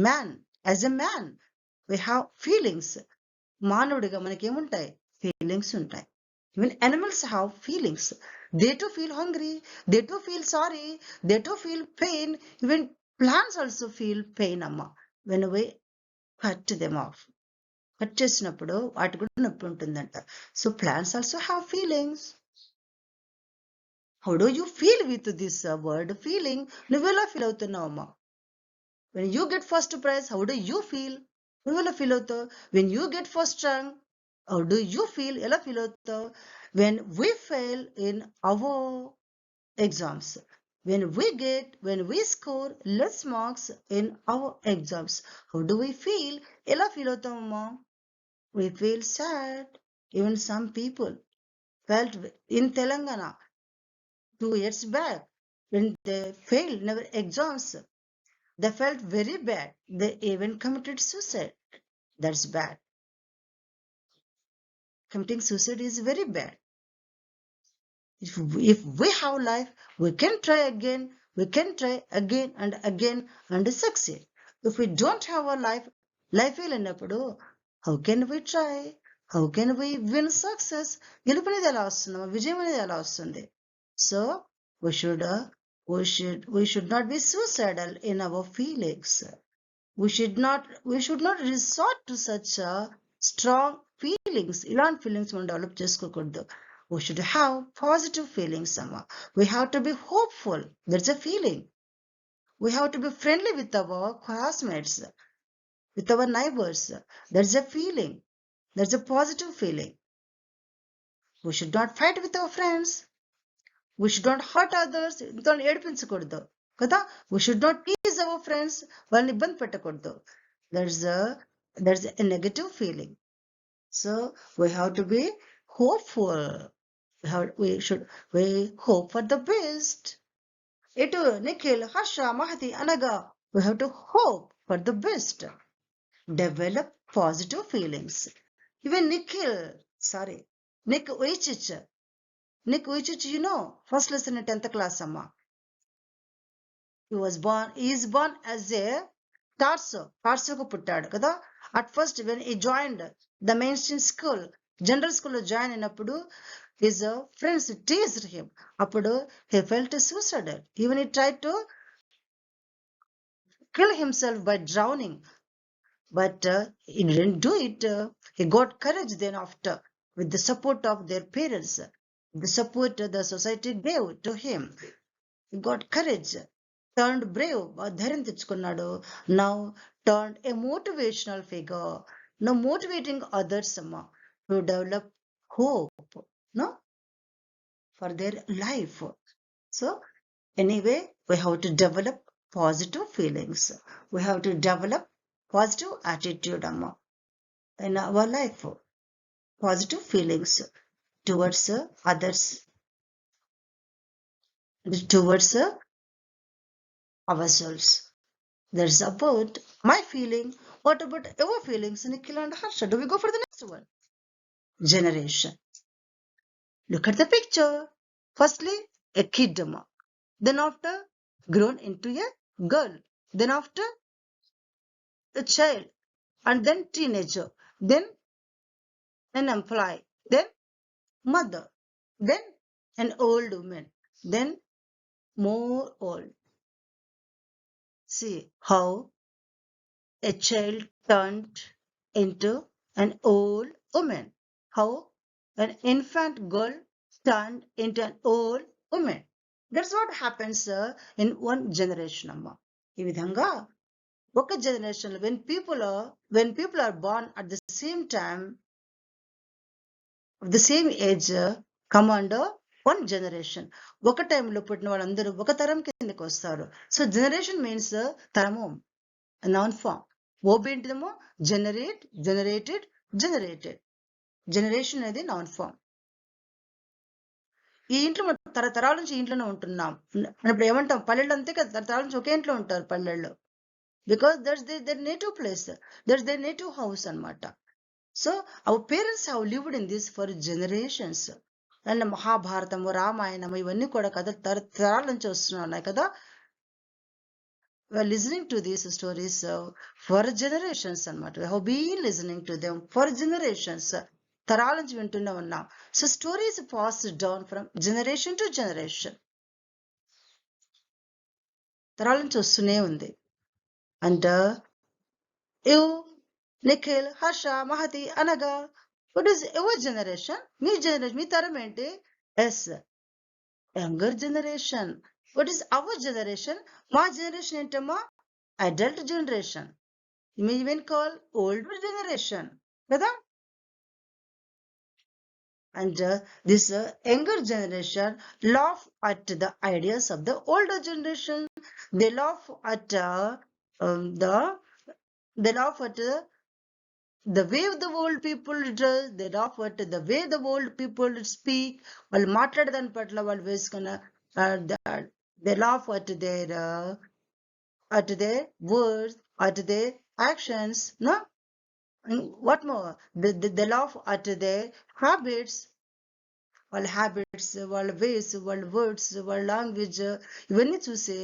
man, as a man we have feelings. మానవుడిగా మనకేముంటాయి? ఫీలింగ్స్ ఉంటాయి. Even animals have feelings. They too feel hungry, they too feel sorry, they too feel pain. Even plants also feel pain, amma, when we cut them off. Cut చేసినప్పుడు వాటి కూడా నొప్పి ఉంటుందంట. So plants also have feelings. How do you feel with this word feeling? నువ్వెలా feel అవుతున్నావమ్మా? When you get first prize, how do you feel? నువ్వెలా feel అవుతావు? When you get first rank, how do you feel? ఎలా feel అవుతావు? When we fail in our exams, when we score less marks in our exams, how do we feel? ఎలా feel అవుతామమ్మా? We feel sad. Even some people felt in Telangana 2 years back when they failed in our exams. They felt very bad. They even committed suicide. That's bad. Committing suicide is very bad. If we have life, we can try again. We can try again and succeed. If we don't have a life, life వెళ్ళినప్పుడు how can we try? How can we win success? గెలుపు అనేది ఎలా వస్తుంది? విజయం అనేది ఎలా వస్తుంది? So we should not be suicidal in our feelings. We should not resort to such strong feelings. ఇలాంటి ఫీలింగ్స్ మనం డెవలప్ చేసుకోకూడదు. We should have positive feelings. We have to be hopeful. That's a feeling. We have to be friendly with our classmates, with our neighbors. That's a feeling. That's a positive feeling. We should not fight with our friends. We should not hurt others. ఇంతో ఏడిపించకూడదు కదా. We should not tease our friends. వాళ్ళని ఇబ్బంది పెట్టకూడదు. That's a negative feeling. So we have to be hopeful. We hope for the best. Itu Nikhil, Harsha, Mahati, Anaga, we have to hope for the best. Develop positive feelings. Even Nick Vaichich, you know, first lesson in 10th class, Amma. He is born as a Tarso ko puttadu kada. At first, when he joined the mainstream school, general school lo join అయినప్పుడు his friends teased him. Appudu he felt suicidal. Even he tried to kill himself by drowning, but he didn't do it. He got courage then after, with the support of their parents, the support the society gave to him. He got courage, turned brave, ధైర్యం తెచ్చుకున్నాడు. Now turned a motivational figure, now motivating others to develop hope, no, for their life. So anyway, we have to develop positive feelings. We have to develop positive attitude in our life. Positive feelings towards others, towards ourselves. That's about my feeling. What about your feelings, Nikhil and Harsha? Do we go for the next one? Generation. Look at the picture. Firstly, a kid, then after grown into a girl, then after a child, and then teenager, then an employee, then mother, then an old woman, then more old. See how a child turned into an old woman, how an infant girl turned into an old woman. That's what happens in one generation, amma. ఈ విధంగా ఒక generation when people are born at the same time, of the same age, come under one generation. ఒక టైంలో పుట్టిన వాళ్ళందరూ ఒక తరం కిందకి వస్తారు. సో జనరేషన్ మీన్స్ తరము, నాన్ ఫామ్. ఓబ్ ఏంటిదేమో జనరేటెడ్. జనరేషన్ అనేది నాన్ ఫామ్. ఈ ఇంట్లో మనం తరతరాల నుంచి ఇంట్లోనే ఉంటున్నాం అన్నప్పుడు ఏమంటాం? పల్లెళ్ళు అంతే కదా, తరతరాల నుంచి ఒకే ఇంట్లో ఉంటారు పల్లెల్లో. Because that's their native place, that's their native house అన్నమాట. సో our parents have lived in this for generations. And మహాభారతము, రామాయణము ఇవన్నీ కూడా కదా తరతరాల నుంచి వస్తున్నాయి కదా. we are listening to these stories for generations అన్నమాట. We have been listening to them for generations. తరాల నుంచి వింటూనే ఉన్నాం. So stories passed down from generation to generation. తరాల నుంచి వస్తూనే ఉంది. అండ్ యు నిఖిల్, హర్ష, మహతి అనగా వాట్ ఈస్ యువర్ జనరేషన్? మీ జనరేషన్, మీ తరం ఏంటి? Yes, younger generation. What is our generation? మా జనరేషన్ ఏంటమ్మా? Adult generation. You may even call older generation, కదా? And this younger generation laugh at the ideas of the older generation. They laugh at they laugh at the way the old people dress. They laugh at the way the old people speak. వాళ్ళు మాట్లాడదాని పట్ల వాళ్ళు వేసుకున్న they laugh at their words, at their actions, no? And what more? They laugh at their habits, వాళ్ళ habits, వాళ్ళ వేస్, వాళ్ళ words, వాళ్ళ language, ఇవన్నీ చూసి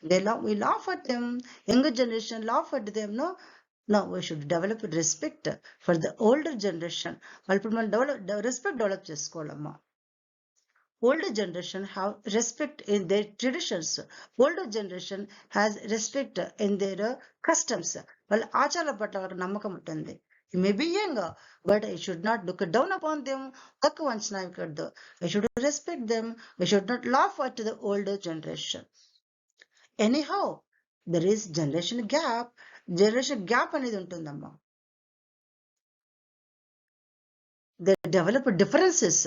we laugh at them. Younger generation laugh at them. No, we should develop respect for the older generation. వాళ్ళు ఇప్పుడు మనం respect develop చేసుకోవాలమ్మా. Older generation have respect in their traditions. Older generation has respect in their customs. వాళ్ళ ఆచారాల పట్ల వాళ్ళకి నమ్మకం ఉంటుంది. You may be younger, but I should not look down upon them. తక్కువ అంచనా వేయకూడదు. I should respect them. We should not laugh at the older generation. Anyhow, there is generation gap. Generation gap అనేది ఉంటుందమ్మా. They develop differences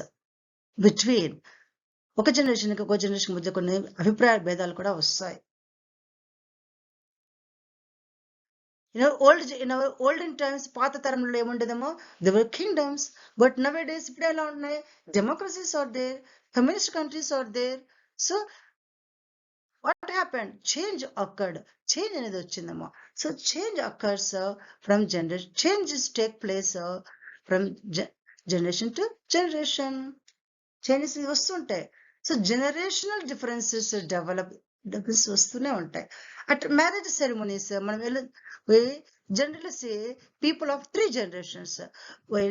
between ఒక జనరేషన్కి ఒక generation మధ్య కొన్ని అభిప్రాయ భేదాలు కూడా వస్తాయి. in our olden times, పాత తరంలో ఏముండేదేమో, there were kingdoms, but nowadays ఇప్పుడు ఎలా ఉన్నాయి? Democracies are there, communist countries are there. So what happened? Change occurred. Change అనేది వచ్చిందమ్మా. So change occurs from generation. Changes take place from generation to generation. Changes వస్తుంటాయి. So generational differences difference వస్తూనే ఉంటాయి. At marriage ceremonies మనం generally say people of three generations. We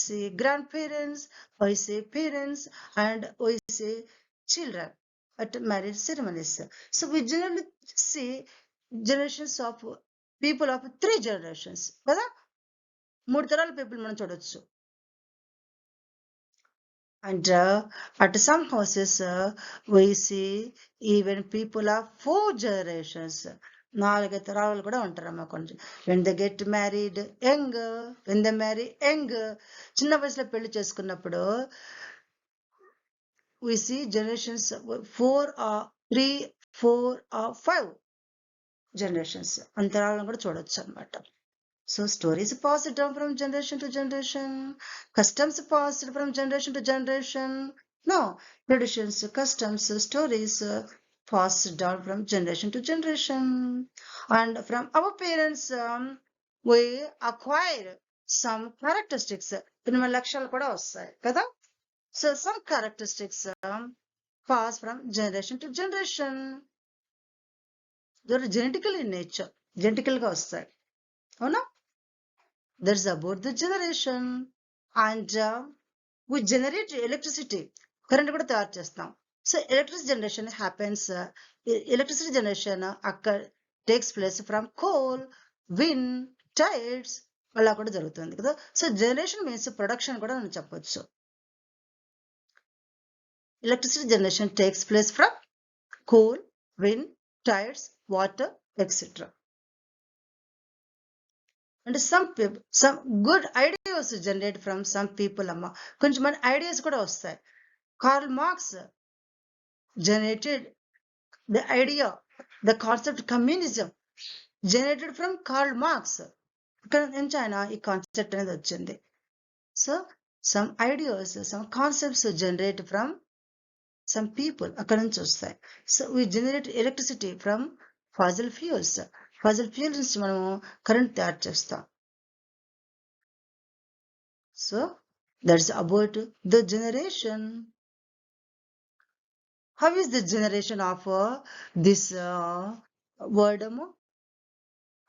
say grandparents, we say parents, and we say children at marriage ceremonies. So we generally see generations of people of three generations, కదా? మూడు తరాల people మనం చూడొచ్చు. And at some houses, we see even people of four generations. నాలుగు తరాలు కూడా ఉంటారమ్మా కొంచెం. when they get married young, when they marry young, చిన్న వయసులో పెళ్లి చేసుకున్నప్పుడు we see generations 4 or 3, 4 or 5 generations అంతరాలను కూడా చూడొచ్చు అన్నమాట. So stories passed down from generation to generation. Customs passed from generation to generation. No, traditions, customs, stories passed down from generation to generation. And from our parents, we acquire some characteristics. మన లక్ష్యాలు కూడా వస్తాయి కదా? So some characteristics pass from generation to generation. They are genetical in nature. Genetical గా వస్తాయి. అవునా? That's about the generation. And we generate electricity. Current కూడా తయారు చేస్తాం. So electricity generation happens, electricity generation takes place from coal, wind, tides, అలా కూడా జరుగుతుంది కదా. సో జనరేషన్ మీన్స్ ప్రొడక్షన్ కూడా మనం చెప్పొచ్చు. Electricity generation takes place from coal, wind, tides, water, etc. And some people, some good ideas generate from some people అమ్మా. కొంచెం మంది ఐడియాస్ కూడా వస్తాయి. Karl Marx generated the idea, the concept communism generated from Karl Marx. ఇక్కడ నుంచి ఆయన ఈ concept అనేది వచ్చింది. So some ideas, some concepts generate from some people అక్కడ నుంచి వస్తాయి. So we generate electricity from fossil fuels. Fossil fuels నుంచి మనము కరెంట్ తయారు చేస్తాం. So that's about the generation. How is the generation of this word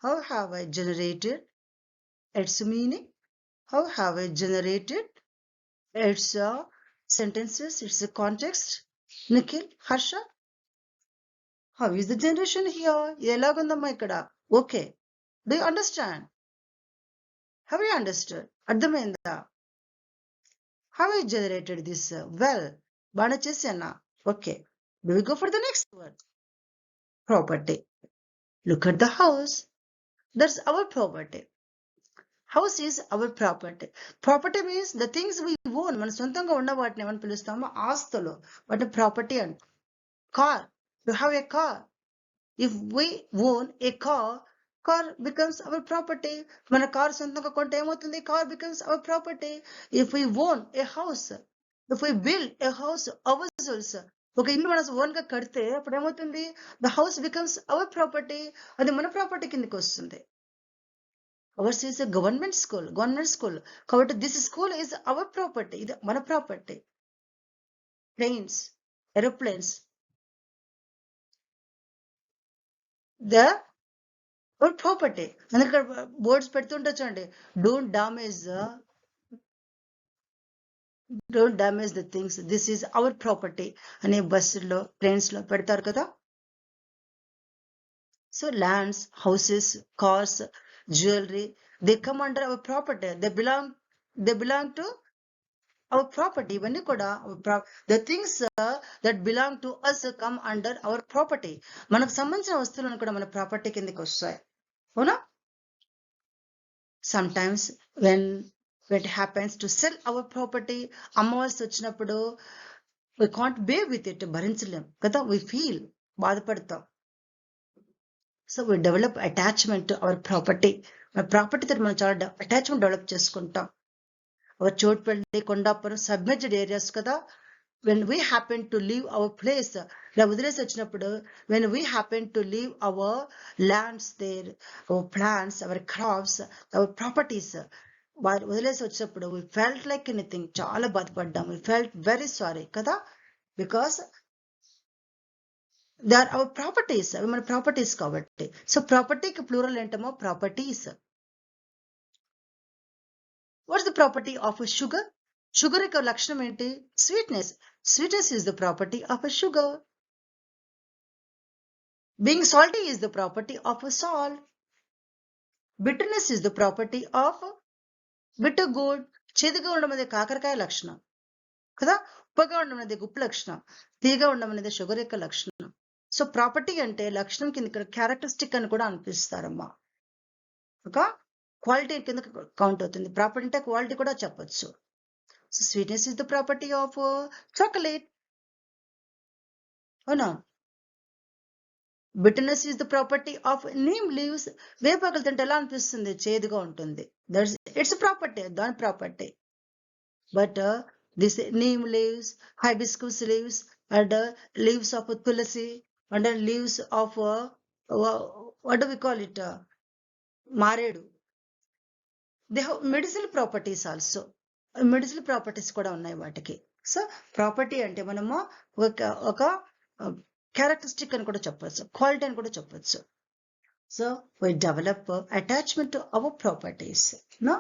how have I generated its meaning? How have I generated its sentences, its context? Nikhil, Harsha, how is the generation here? ఎలాగుందమ్మా ఇక్కడ? Okay. Do you understand? Have you understood? అర్థమైందా? How I generated this? Well, బాగా చేశానా? Okay. Do we go for the next word? Property. Look at the house. That's our property. House is our property. Property means the things we own. మన సొంతంగా ఉన్న వాటిని ఏమని పిలుస్తామో ఆస్తులు. వాటిని property అంట. Car. You have a car. If we own a car, car becomes our property. మన car సొంతంగా కొంటే ఏమవుతుంది? Car becomes our property. If we own a house, if we build a house ourselves, ఒక ఇల్లు మన own గా కడితే అప్పుడు ఏమవుతుంది? The house becomes our property. అది మన ప్రాపర్టీ కిందకి వస్తుంది. Ours is a government school. కాబట్టి this school is our property. ఇది మన property. Planes, aeroplanes, the our property. అందుకే బోర్డ్స్ పెడుతుంటా చూడండి. Don't damage the things. This is our property అనే బస్సుల్లో ప్లేన్స్ లో పెడతారు కదా. So lands, houses, cars, jewelry, they come under our property. They belong to our property. ఇవన్నీ కూడా the things that belong to us come under our property. మనకు సంబంధించిన వస్తువులను కూడా మన ప్రాపర్టీ కిందకి వస్తాయి. అవునా? Sometimes when it happens to sell our property, అమ్మవలసి వచ్చినప్పుడు we can't bear with it, భరించలేం కదా. We feel బాధపడతాం. So we develop attachment to our property. మన ప్రాపర్టీ తో మనం చాలా అటాచ్మెంట్ డెవలప్ చేసుకుంటాం. ఒక చోటుపల్లి, కొండాపురం సబ్మెర్జ్డ్ ఏరియాస్ కదా. When we happen to leave our place, ఇలా వదిలేసి వచ్చినప్పుడు when we happen to leave our lands there, our plants, our crops, our properties, వదిలేసి వచ్చినప్పుడు we felt like anything, చాలా బాధపడ్డాం. We felt very sorry కదా. Because they are our properties. అవి మన properties కాబట్టి. సో ప్రాపర్టీకి ప్లూరల్ ఏంటమో properties. What's the property of a sugar? Sugar యొక్క లక్షణం ఏంటి? Sweetness. Sweetness is the property of a sugar. Being salty is the property of a salt. Bitterness is the property of bitter gourd. చేదుగా ఉండడం అనేది కాకరకాయ లక్షణం కదా. ఉప్పగా ఉండడం అనేది ఉప్పు లక్షణం. తీగా ఉండడం అనేది షుగర్ యొక్క లక్షణం. సో ప్రాపర్టీ అంటే లక్షణం కింద ఇక్కడ క్యారెక్టరిస్టిక్ అని కూడా అనిపిస్తారమ్మా. ఒక క్వాలిటీ కింద కౌంట్ అవుతుంది. ప్రాపర్టీ అంటే క్వాలిటీ కూడా చెప్పొచ్చు. So sweetness is the property of chocolate. అవునా? Bitterness is the property of neem leaves. వేపాకులు తింటే ఎలా అనిపిస్తుంది? చేదుగా ఉంటుంది. దట్స్ ఇట్స్ ప్రాపర్టీ, దాని property. But this neem leaves, hibiscus leaves and leaves of tulsi and leaves of what do we call it, మారేడు, they have medicinal properties also. Medicinal properties కూడా ఉన్నాయి వాటికి. సో ప్రాపర్టీ అంటే మనము ఒక క్యారెక్టరిస్టిక్ అని కూడా చెప్పొచ్చు, క్వాలిటీ అని కూడా చెప్పొచ్చు. So we develop attachment to our properties. No?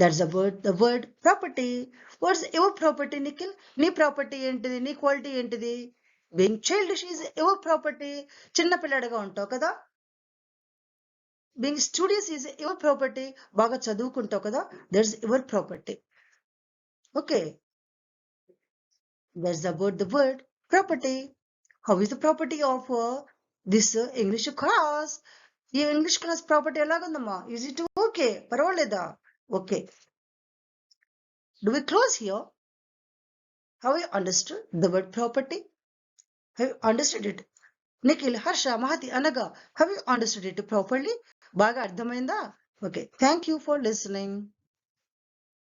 That's the word property. What's your property, Nikhil? నీ ప్రాపర్టీ ఏంటిది? నీ క్వాలిటీ ఏంటిది? Being childish is your property. చిన్న పిల్లడిగా ఉంటావు కదా. Being studious is your property. బాగా చదువుకుంటావు కదా. That's your property. Okay. That's about the word property. How is the property of this English class? ఈ ఇంగ్లీష్ క్లాస్ ప్రాపర్టీ ఎలాగుందమ్మా? Is it okay? పర్వాలేదా? Okay. Do we close here? Have you understood the word property? Have you understood it? Nikhil, Harsha, Mahati, Anaga, have you understood it properly? బాగా అర్థమైందా? Okay. Thank you for listening.